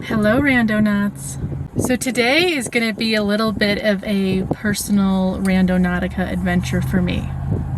Hello, Randonauts. So today is going to be a little bit of a personal Randonautica adventure for me.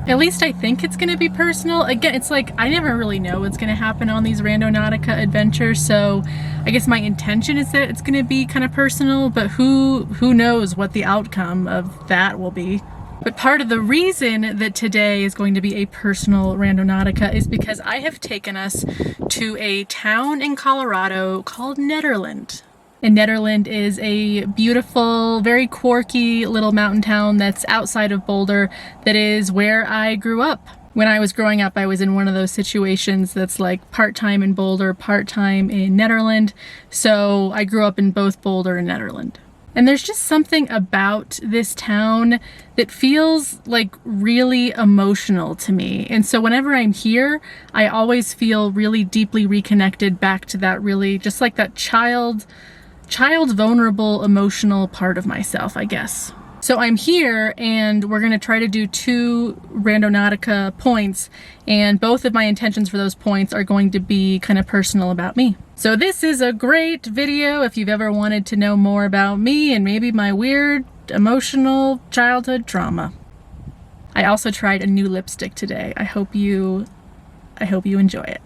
At least I think it's going to be personal. Again, it's like I never really know what's going to happen on these Randonautica adventures, so I guess my intention is that it's going to be kind of personal, but who knows what the outcome of that will be. But part of the reason that today is going to be a personal Randonautica is because I have taken us to a town in Colorado called Nederland. And Nederland is a beautiful, very quirky little mountain town that's outside of Boulder that is where I grew up. When I was growing up, I was in one of those situations that's like part-time in Boulder, part-time in Nederland. So I grew up in both Boulder and Nederland. And there's just something about this town that feels like really emotional to me. And so whenever I'm here, I always feel really deeply reconnected back to that really, just like that child vulnerable, emotional part of myself, I guess. So I'm here and we're gonna try to do 2 Randonautica points, and both of my intentions for those points are going to be kind of personal about me. So this is a great video if you've ever wanted to know more about me and maybe my weird, emotional childhood trauma. I also tried a new lipstick today. I hope you enjoy it.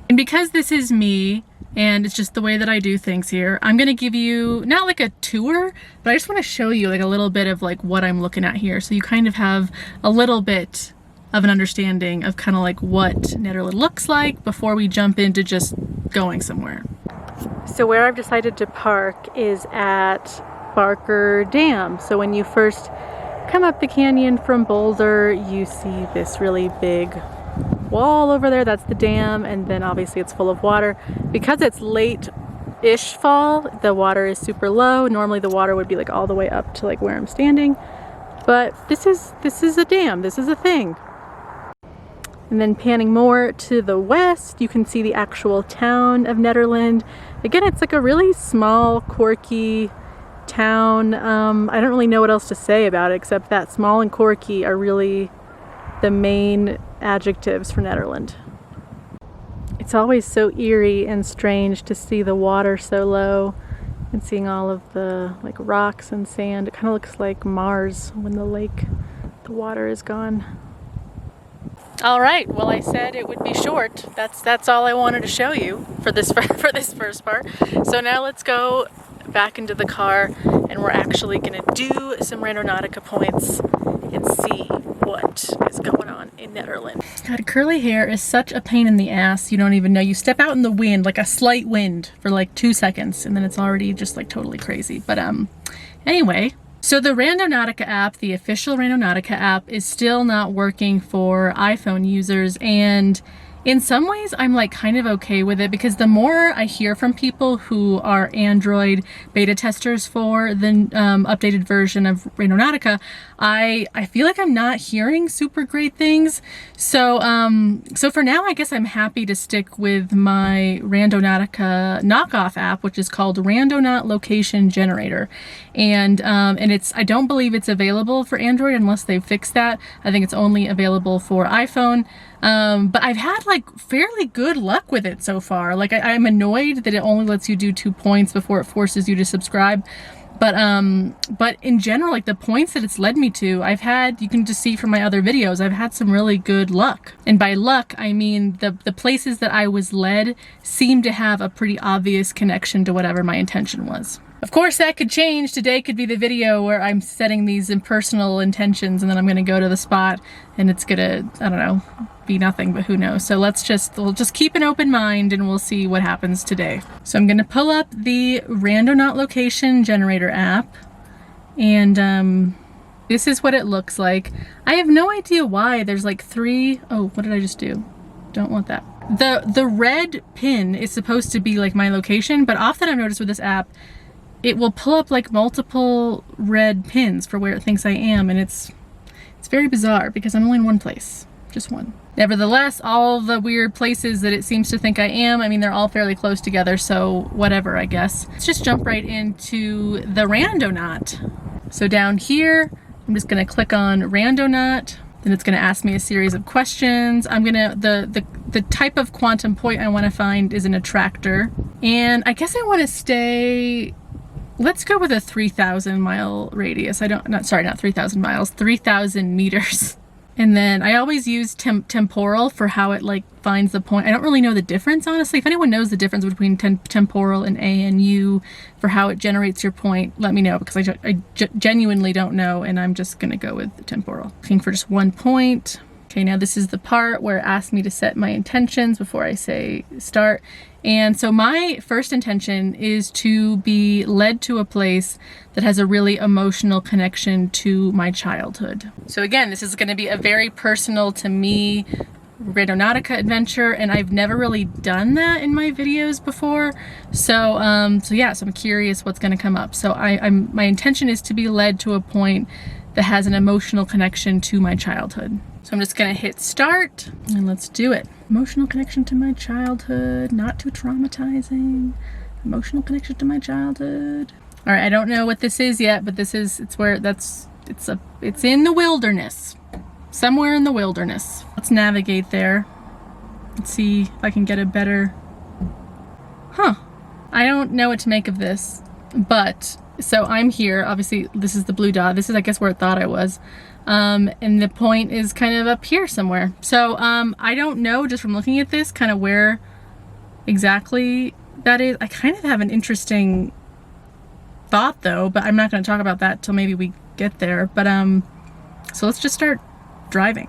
And because this is me, and it's just the way that I do things here, I'm gonna give you, not like a tour, but I just wanna show you like a little bit of like what I'm looking at here, so you kind of have a little bit of an understanding of kind of like what Nederland looks like before we jump into just going somewhere. So where I've decided to park is at Barker Dam. So when you first come up the canyon from Boulder, you see this really big wall over there. That's the dam, and then obviously it's full of water. Because it's late-ish fall, the water is super low. Normally the water would be like all the way up to like where I'm standing, but this is a dam. This is a thing. And then panning more to the west, you can see the actual town of Nederland. Again, it's like a really small, quirky town. I don't really know what else to say about it except that small and quirky are really the main adjectives for Nederland. It's always so eerie and strange to see the water so low and seeing all of the like rocks and sand. It kind of looks like Mars when the water is gone. All right, well, I said it would be short. That's all I wanted to show you for this first part. So now let's go back into the car and we're actually gonna do some Randonautica points and see what is going on in Nederland. God, curly hair is such a pain in the ass. You don't even know. You step out in the wind, like a slight wind for like 2 seconds, and then it's already just like totally crazy. But anyway, so the Randonautica app, the official Randonautica app, is still not working for iPhone users, and in some ways I'm like kind of okay with it, because the more I hear from people who are Android beta testers for the updated version of Randonautica, I feel like I'm not hearing super great things. So so for now, I guess I'm happy to stick with my Randonautica knockoff app, which is called Randonaut Location Generator. And I don't believe it's available for Android unless they've fixed that. I think it's only available for iPhone. But I've had like fairly good luck with it so far. Like I'm annoyed that it only lets you do 2 points before it forces you to subscribe. But in general, like the points that it's led me to, I've had, you can just see from my other videos, I've had some really good luck. And by luck, I mean the places that I was led seem to have a pretty obvious connection to whatever my intention was. Of course, that could change. Today could be the video where I'm setting these impersonal intentions and then I'm gonna go to the spot and it's gonna, I don't know, be nothing, but who knows. So we'll just keep an open mind and we'll see what happens today. So I'm gonna pull up the Randonaut Location Generator app, and this is what it looks like. I have no idea why there's like 3, oh, what did I just do? Don't want that. The red pin is supposed to be like my location, but often I've noticed with this app, it will pull up like multiple red pins for where it thinks I am, and it's very bizarre because I'm only in one place, just one. Nevertheless, all the weird places that it seems to think I am, I mean, they're all fairly close together, so whatever, I guess. Let's just jump right into the Randonaut. So down here, I'm just gonna click on Randonaut, then it's gonna ask me a series of questions. I'm gonna, the type of quantum point I want to find is an attractor. And I guess I want to stay, let's go with a 3,000 mile radius. Not 3,000 miles, 3,000 meters. And then I always use temporal for how it like finds the point. I don't really know the difference, honestly. If anyone knows the difference between temporal and A and U for how it generates your point, let me know, because I genuinely don't know, and I'm just gonna go with the temporal. Looking for just one point. Okay, now this is the part where it asks me to set my intentions before I say start. And so my first intention is to be led to a place that has a really emotional connection to my childhood. So again, this is going to be a very personal to me Randonautica adventure, and I've never really done that in my videos before. So yeah, so I'm curious what's going to come up. So my intention is to be led to a point that has an emotional connection to my childhood. So I'm just gonna hit start and let's do it. Emotional connection to my childhood, not too traumatizing. Emotional connection to my childhood. All right, I don't know what this is yet, but it's in the wilderness. Somewhere in the wilderness. Let's navigate there. Let's see if I can get a better, I don't know what to make of this, but so I'm here, obviously this is the blue dot. This is, I guess, where it thought I was. And the point is kind of up here somewhere. So I don't know, just from looking at this, kind of where exactly that is. I kind of have an interesting thought though, but I'm not going to talk about that till maybe we get there. But so let's just start driving.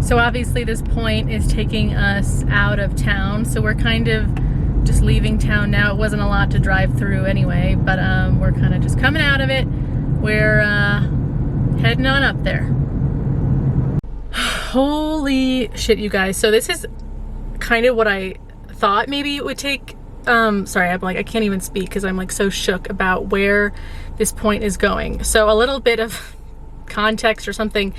So obviously this point is taking us out of town, so we're kind of just leaving town now. It wasn't a lot to drive through anyway, but we're kind of just coming out of it. We're heading on up there. Holy shit, you guys. So this is kind of what I thought maybe it would take. Sorry, I'm like, I can't even speak because I'm like so shook about where this point is going. So a little bit of context or something.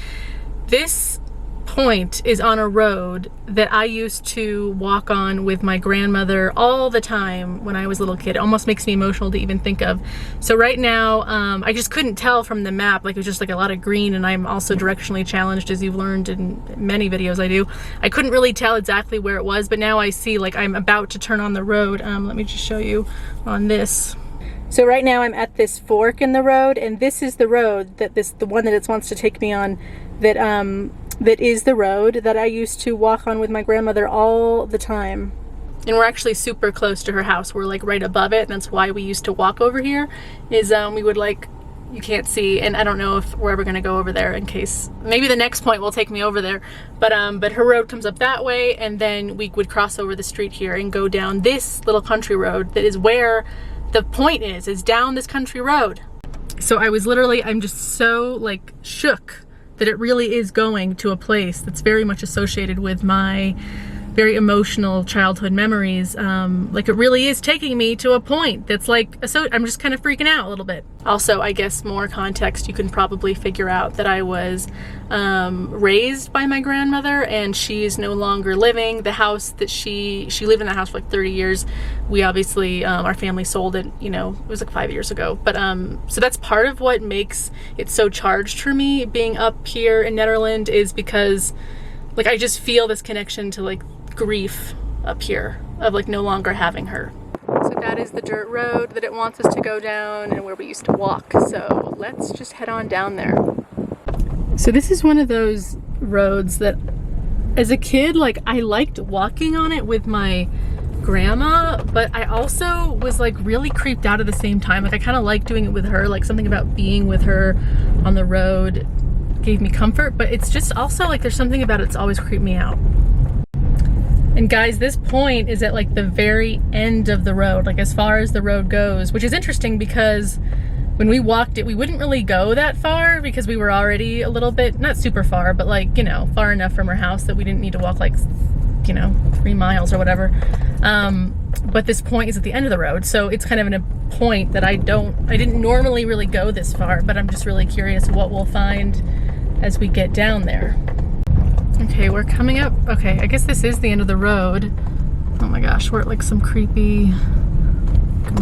This point is on a road that I used to walk on with my grandmother all the time when I was a little kid. It almost makes me emotional to even think of. So right now, I just couldn't tell from the map, like it was just like a lot of green, and I'm also directionally challenged, as you've learned in many videos I do. I couldn't really tell exactly where it was, but now I see like I'm about to turn on the road. Let me just show you on this. So right now I'm at this fork in the road, and this is the road that the one that it wants to take me on, that is the road that I used to walk on with my grandmother all the time. And we're actually super close to her house. We're like right above it, and that's why we used to walk over here, is we would like, you can't see, and I don't know if we're ever gonna go over there in case, maybe the next point will take me over there, but her road comes up that way, and then we would cross over the street here and go down this little country road that is where the point is down this country road. So I'm just so like shook that it really is going to a place that's very much associated with my very emotional childhood memories. Like it really is taking me to a point that's like, I'm just kind of freaking out a little bit. Also, I guess more context, you can probably figure out that I was raised by my grandmother, and she's no longer living. The house that she lived in the house for like 30 years. We obviously, our family sold it, you know, it was like 5 years ago. But so that's part of what makes it so charged for me being up here in Netherlands, is because like I just feel this connection to like grief up here of like no longer having her. So that is the dirt road that it wants us to go down and where we used to walk. So let's just head on down there. So this is one of those roads that as a kid, like I liked walking on it with my grandma, but I also was like really creeped out at the same time. Like I kind of liked doing it with her, like something about being with her on the road gave me comfort, but it's just also like there's something about it's always creeped me out. And guys, this point is at like the very end of the road, like as far as the road goes, which is interesting because when we walked it, we wouldn't really go that far because we were already a little bit, not super far, but like, you know, far enough from our house that we didn't need to walk like, you know, 3 miles or whatever. But this point is at the end of the road. So it's kind of in a point that I didn't normally really go this far, but I'm just really curious what we'll find as we get down there. Okay, we're coming up. Okay, I guess this is the end of the road. Oh my gosh, we're at like some creepy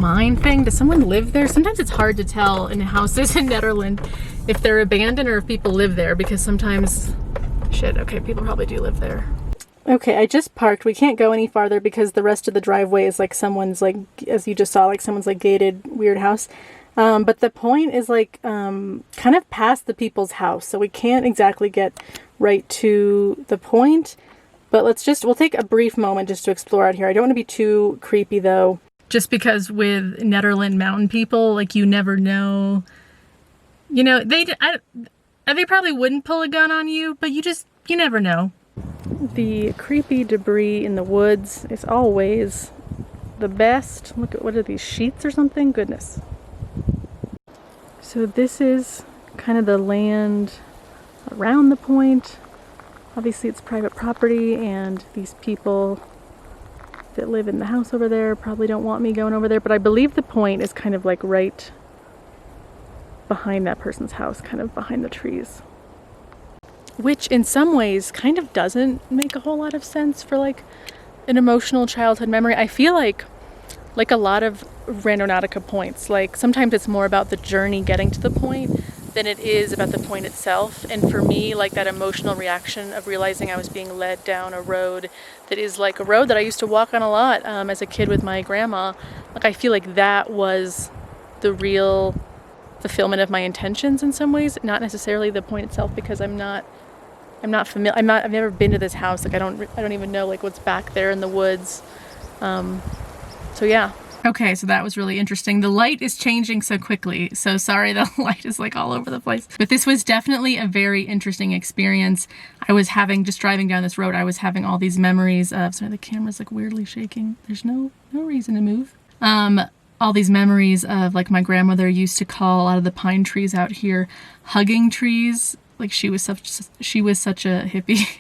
mine thing. Does someone live there? Sometimes it's hard to tell in houses in Netherlands if they're abandoned or if people live there, because sometimes, shit, okay, people probably do live there. Okay, I just parked. We can't go any farther because the rest of the driveway is like someone's, like, as you just saw, like someone's like gated weird house. But the point is like kind of past the people's house, so we can't exactly get right to the point. But we'll take a brief moment just to explore out here. I don't want to be too creepy though. Just because with Nederland mountain people, like, you never know. You know, they probably wouldn't pull a gun on you, but you never know. The creepy debris in the woods is always the best. Look at, what are these, sheets or something? Goodness. So this is kind of the land around the point. Obviously it's private property, and these people that live in the house over there probably don't want me going over there, but I believe the point is kind of like right behind that person's house, kind of behind the trees. Which in some ways kind of doesn't make a whole lot of sense for like an emotional childhood memory. I feel like a lot of Randonautica points, like sometimes it's more about the journey getting to the point than it is about the point itself. And for me, like that emotional reaction of realizing I was being led down a road that is like a road that I used to walk on a lot as a kid with my grandma, like I feel like that was the real fulfillment of my intentions in some ways, not necessarily the point itself, because I've never been to this house. Like I don't even know like what's back there in the woods. So yeah. Okay, so that was really interesting. The light is changing so quickly, so sorry the light is like all over the place. But this was definitely a very interesting experience. I was having, just driving down this road, I was having all these memories of, sorry, the camera's like weirdly shaking. There's no reason to move. All these memories of like my grandmother used to call a lot of the pine trees out here hugging trees. Like she was such a hippie.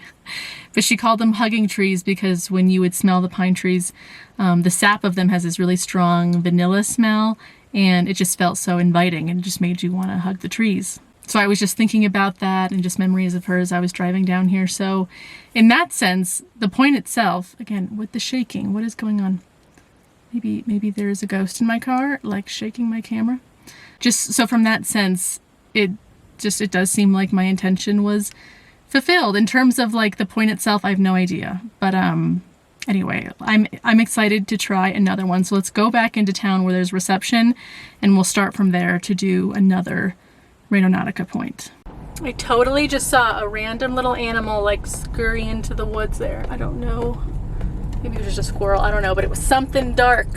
But she called them hugging trees because when you would smell the pine trees, the sap of them has this really strong vanilla smell, and it just felt so inviting and just made you want to hug the trees. So I was just thinking about that and just memories of her as I was driving down here. So in that sense, the point itself, again, with the shaking, what is going on? Maybe there is a ghost in my car, like shaking my camera. Just so from that sense, it does seem like my intention was fulfilled. In terms of like the point itself, I have no idea. But anyway, I'm excited to try another one. So let's go back into town where there's reception, and we'll start from there to do another Randonautica point. I totally just saw a random little animal like scurry into the woods there. I don't know. Maybe it was just a squirrel. I don't know, but it was something dark.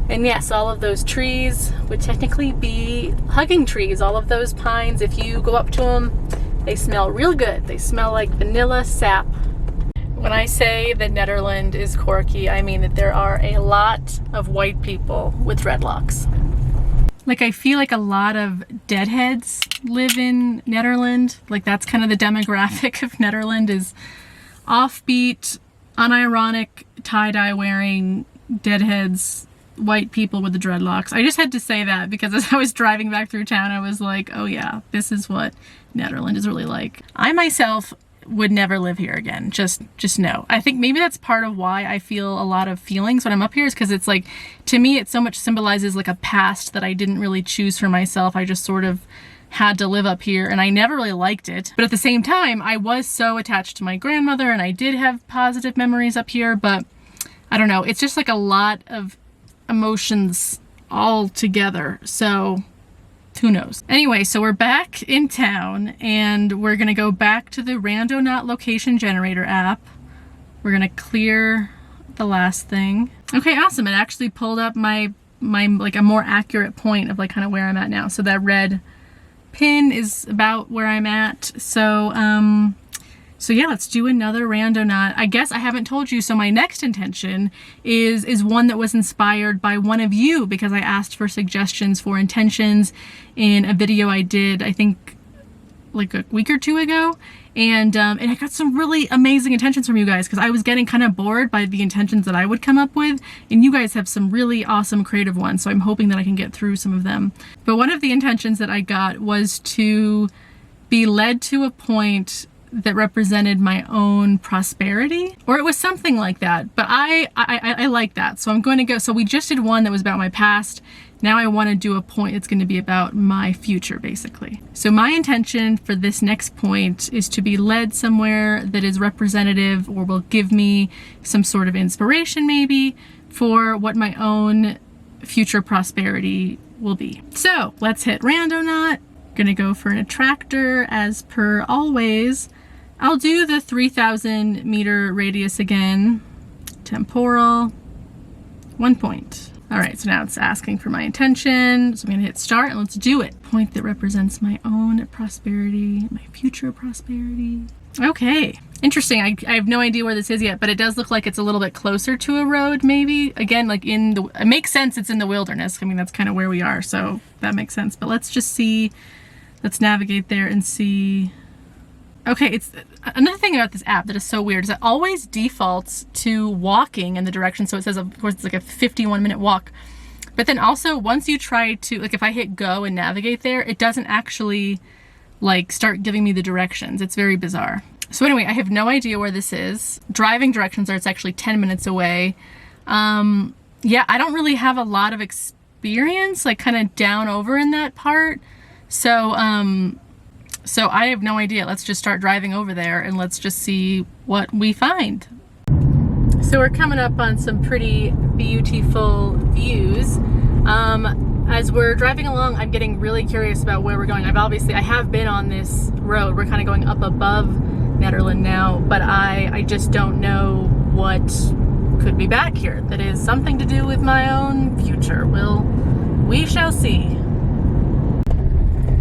And yes, all of those trees would technically be hugging trees. All of those pines, if you go up to them, they smell real good. They smell like vanilla sap. When I say that Nederland is quirky, I mean that there are a lot of white people with dreadlocks. Like I feel like a lot of deadheads live in Nederland. Like that's kind of the demographic of Nederland, is offbeat, unironic, tie-dye wearing deadheads, white people with the dreadlocks. I just had to say that because as I was driving back through town, I was like, oh yeah, this is what Nederland is really like. I myself would never live here again. Just no. I think maybe that's part of why I feel a lot of feelings when I'm up here, is because it's like, to me, it so much symbolizes like a past that I didn't really choose for myself. I just sort of had to live up here, and I never really liked it. But at the same time, I was so attached to my grandmother, and I did have positive memories up here, but I don't know. It's just like a lot of emotions all together. So who knows? Anyway, so we're back in town, and we're gonna go back to the Randonaut location generator app. We're gonna clear the last thing. Okay, awesome. It actually pulled up my like a more accurate point of like kind of where I'm at now. So that red pin is about where I'm at. So so yeah, let's do another Randonaut. I guess I haven't told you, so my next intention is one that was inspired by one of you, because I asked for suggestions for intentions in a video I did, I think like a week or two ago, and I got some really amazing intentions from you guys, because I was getting kind of bored by the intentions that I would come up with, and you guys have some really awesome creative ones, so I'm hoping that I can get through some of them. But one of the intentions that I got was to be led to a point that represented my own prosperity, or it was something like that. But I like that. So I'm going to go, so we just did one that was about my past. Now I want to do a point that's going to be about my future, basically. So my intention for this next point is to be led somewhere that is representative or will give me some sort of inspiration maybe for what my own future prosperity will be. So let's hit Randonaut. Gonna go for an attractor as per always. I'll do the 3,000 meter radius again. Temporal, 1 point. All right, so now it's asking for my intention. So I'm gonna hit start and let's do it. Point that represents my own prosperity, my future prosperity. Okay, interesting. I have no idea where this is yet, but it does look like it's a little bit closer to a road maybe. Again, like it makes sense it's in the wilderness. I mean, that's kind of where we are, so that makes sense. But let's just see, let's navigate there and see. Okay, it's another thing about this app that is so weird is it always defaults to walking in the direction. So it says, of course, it's like a 51-minute walk. But then also once you try to, like if I hit go and navigate there, it doesn't actually like start giving me the directions. It's very bizarre. So anyway, I have no idea where this is. Driving directions are it's actually 10 minutes away. Yeah, I don't really have a lot of experience, like kind of down over in that part. So, so I have no idea. Let's just start driving over there and let's just see what we find. So we're coming up on some pretty beautiful views. As we're driving along, I'm getting really curious about where we're going. I have been on this road. We're kind of going up above Nederland now, but I just don't know what could be back here that is something to do with my own future. We shall see.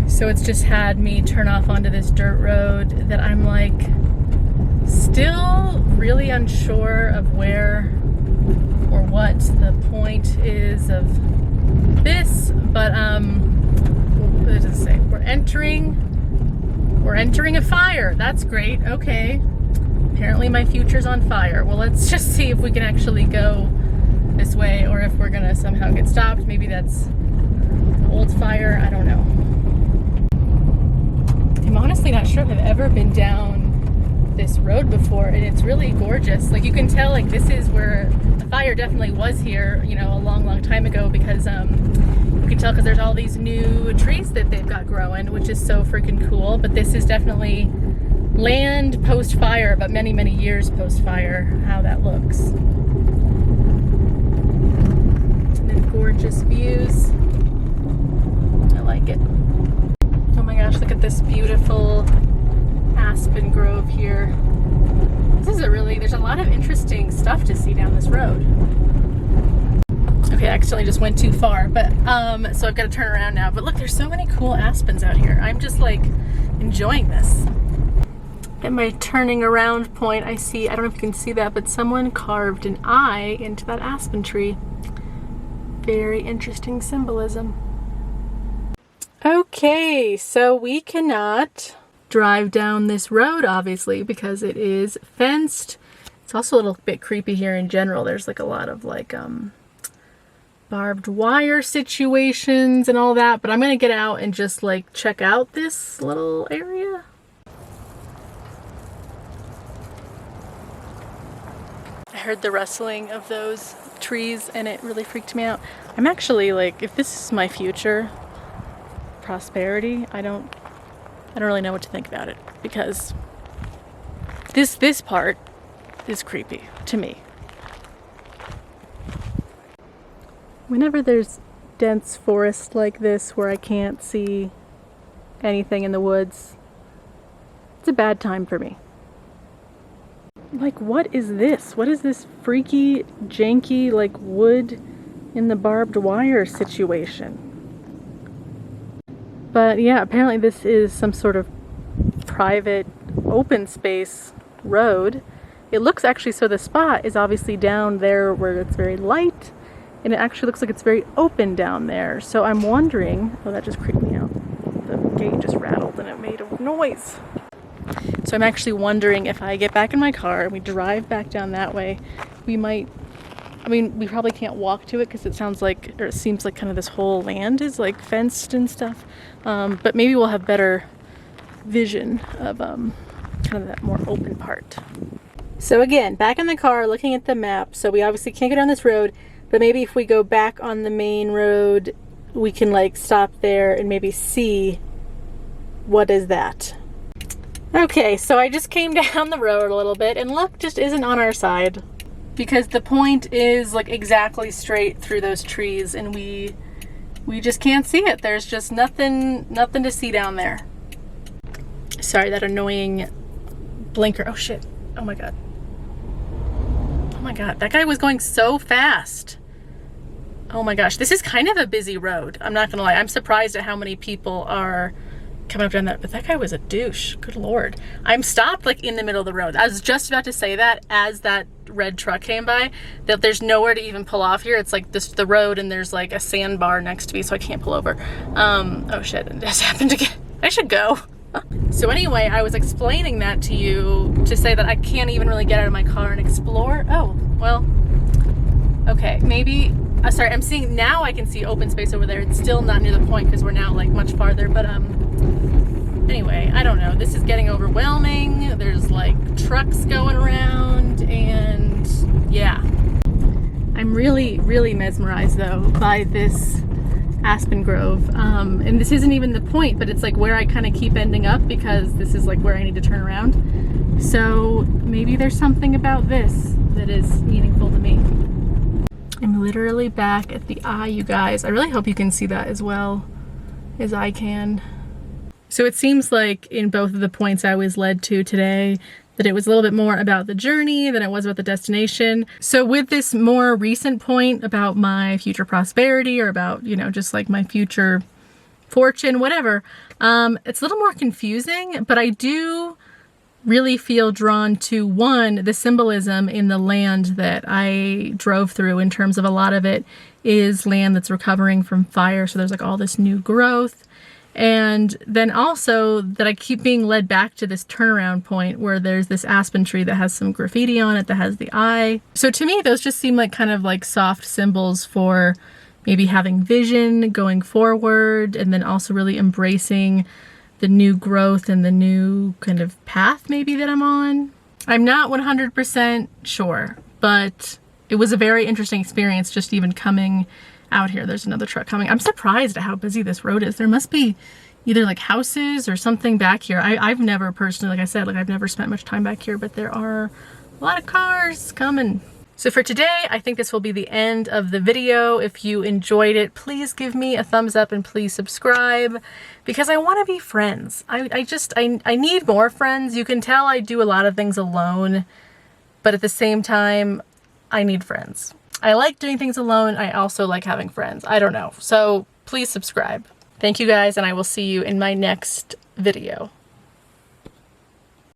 So it's just had me turn off onto this dirt road that I'm like still really unsure of where or what the point is of this, but what does it say? We're entering a fire. That's great. Okay. Apparently my future's on fire. Well, let's just see if we can actually go this way or if we're gonna somehow get stopped. Maybe that's an old fire. I don't know. I'm honestly not sure if I've ever been down this road before, and it's really gorgeous. Like you can tell, like this is where the fire definitely was here, you know, a long time ago, because you can tell because there's all these new trees that they've got growing, which is so freaking cool. But this is definitely land post-fire, but many years post-fire, how that looks. And then gorgeous views. I like it. Oh my gosh, look at this beautiful aspen grove here. This is there's a lot of interesting stuff to see down this road. Okay, I accidentally just went too far, but so I've got to turn around now. But look, there's so many cool aspens out here. I'm just like enjoying this. At my turning around point, I don't know if you can see that, but someone carved an eye into that aspen tree. Very interesting symbolism. Okay, so we cannot drive down this road, obviously, because it is fenced. It's also a little bit creepy here in general. There's like a lot of like barbed wire situations and all that, but I'm gonna get out and just like check out this little area. I heard the rustling of those trees and it really freaked me out. I'm actually like, if this is my future prosperity, I don't really know what to think about it, because this part is creepy to me. Whenever there's dense forest like this where I can't see anything in the woods, it's a bad time for me. Like, what is this? What is this freaky, janky, like wood in the barbed wire situation? But yeah, apparently this is some sort of private open space road. It looks actually, so the spot is obviously down there where it's very light, and it actually looks like it's very open down there. So I'm wondering, oh, that just creeped me out. The gate just rattled and it made a noise. So I'm actually wondering if I get back in my car and we drive back down that way, we might, I mean, we probably can't walk to it because it sounds like, or it seems like kind of this whole land is like fenced and stuff. But maybe we'll have better vision of kind of that more open part. So again, back in the car looking at the map. So we obviously can't go down this road, but maybe if we go back on the main road, we can like stop there and maybe see what is that. Okay, so I just came down the road a little bit and luck just isn't on our side because the point is like exactly straight through those trees and we just can't see it. There's just nothing to see down there. Sorry, that annoying blinker. Oh shit. Oh my god. Oh my god, that guy was going so fast. Oh my gosh, this is kind of a busy road. I'm not gonna lie. I'm surprised at how many people are coming up down that, but that guy was a douche. Good lord. I'm stopped like in the middle of the road. I was just about to say that as that red truck came by, that there's nowhere to even pull off here. It's like the road and there's like a sandbar next to me, so I can't pull over. Oh shit, it just happened again. I should go. So anyway, I was explaining that to you to say that I can't even really get out of my car and explore. Oh, well, okay, maybe, sorry, I'm seeing, now I can see open space over there. It's still not near the point because we're now like much farther, but anyway, I don't know. This is getting overwhelming. There's like trucks going around and yeah. I'm really, really mesmerized though by this aspen grove. And this isn't even the point, but it's like where I kind of keep ending up because this is like where I need to turn around. So maybe there's something about this that is meaningful to me. I'm literally back at the eye, you guys. I really hope you can see that as well as I can. So it seems like in both of the points I was led to today, that it was a little bit more about the journey than it was about the destination. So with this more recent point about my future prosperity or about, you know, just like my future fortune, whatever, it's a little more confusing, but I do really feel drawn to, one, the symbolism in the land that I drove through in terms of a lot of it is land that's recovering from fire. So there's like all this new growth. And then also that I keep being led back to this turnaround point where there's this aspen tree that has some graffiti on it that has the eye. So to me, those just seem like kind of like soft symbols for maybe having vision going forward and then also really embracing the new growth and the new kind of path maybe that I'm on. I'm not 100% sure, but it was a very interesting experience just even coming out here. There's another truck coming. I'm surprised at how busy this road is. There must be either like houses or something back here. I've never personally, like I said, like I've never spent much time back here, but there are a lot of cars coming. So for today, I think this will be the end of the video. If you enjoyed it, please give me a thumbs up and please subscribe because I want to be friends. I need more friends. You can tell I do a lot of things alone, but at the same time, I need friends. I like doing things alone. I also like having friends. I don't know. So please subscribe. Thank you guys, and I will see you in my next video.